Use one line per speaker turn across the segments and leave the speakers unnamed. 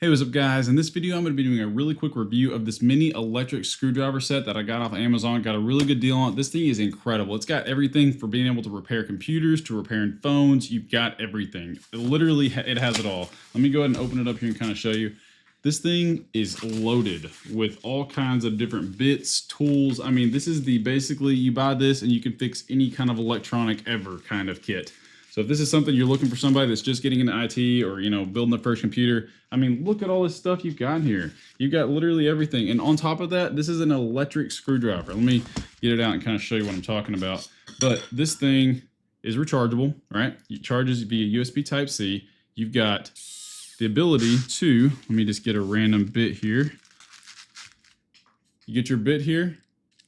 Hey, what's up guys? In this video, I'm going to be doing a really quick review of this mini electric screwdriver set that I got off Amazon. Got a really good deal on it. This thing is incredible. It's got everything for being able to repair computers, to repairing phones. You've got everything. Literally, it has it all. Let me go ahead and open it up here and kind of show you. This thing is loaded with all kinds of different bits, tools. I mean, this is basically you buy this and you can fix any kind of electronic ever kind of kit. So if this is something you're looking for somebody that's just getting into IT or, building their first computer, I mean, look at all this stuff you've got here. You've got literally everything. And on top of that, this is an electric screwdriver. Let me get it out and kind of show you what I'm talking about. But this thing is rechargeable, right? It charges via USB Type-C. You've got the ability to, let me just get a random bit here. You get your bit here,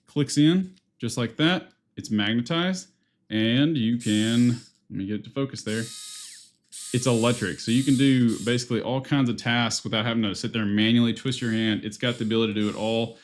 clicks in just like that. It's magnetized and you can, let me get it to focus there. It's electric, so you can do basically all kinds of tasks without having to sit there and manually twist your hand. It's got the ability to do it all.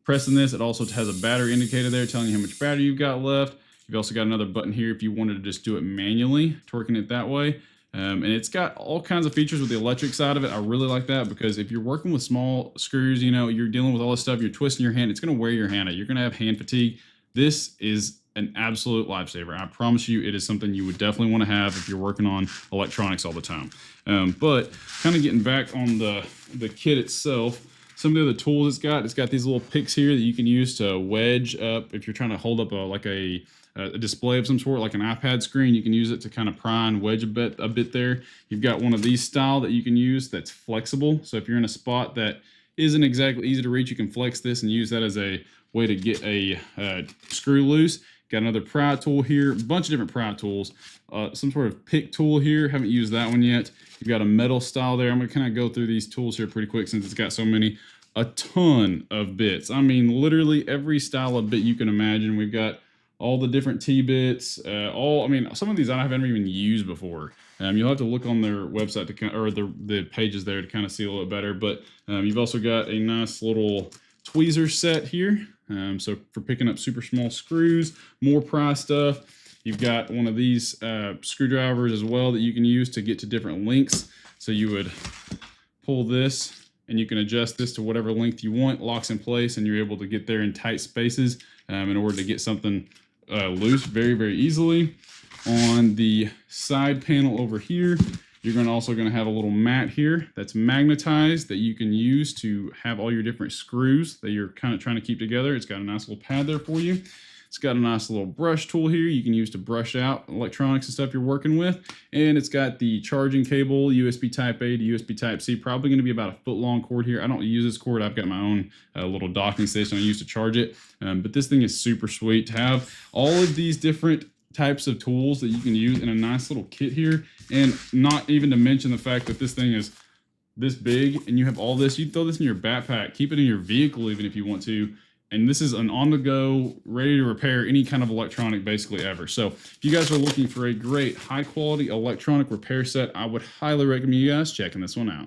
Pressing this, it also has a battery indicator there telling you how much battery you've got left. You've also got another button here if you wanted to just do it manually, torquing it that way. And it's got all kinds of features with the electric side of it. I really like that because if you're working with small screws, you're dealing with all this stuff, you're twisting your hand, it's going to wear your hand out. You're going to have hand fatigue. This is an absolute lifesaver. I promise you it is something you would definitely want to have if you're working on electronics all the time. But kind of getting back on the kit itself, some of the other tools it's got these little picks here that you can use to wedge up if you're trying to hold up a display of some sort, like an iPad screen. You can use it to kind of pry and wedge a bit there. You've got one of these style that you can use that's flexible. So if you're in a spot that isn't exactly easy to reach, you can flex this and use that as a way to get a screw loose. Got another pry tool here, a bunch of different pry tools. Some sort of pick tool here, haven't used that one yet. You've got a metal style there. I'm gonna kind of go through these tools here pretty quick since it's got so many. A ton of bits. I mean, literally every style of bit you can imagine. We've got all the different T-bits, some of these I haven't even used before. You'll have to look on their website or the pages there to kind of see a little bit better. But you've also got a nice little tweezer set here. So for picking up super small screws, more pry stuff. You've got one of these screwdrivers as well that you can use to get to different lengths. So you would pull this and you can adjust this to whatever length you want, locks in place, and you're able to get there in tight spaces in order to get something loose very, very easily. On the side panel over here, you're also going to have a little mat here that's magnetized that you can use to have all your different screws that you're kind of trying to keep together. It's got a nice little pad there for you. It's got a nice little brush tool here you can use to brush out electronics and stuff you're working with. And it's got the charging cable, USB Type A to USB Type C, probably going to be about a foot long cord here. I don't use this cord. I've got my own little docking station I use to charge it. But this thing is super sweet to have all of these different types of tools that you can use in a nice little kit here, and not even to mention the fact that this thing is this big and you have all this. You throw this in your backpack, keep it in your vehicle even if you want to, and this is an on-the-go, ready to repair any kind of electronic basically ever. So if you guys are looking for a great high-quality electronic repair set, I would highly recommend you guys checking this one out.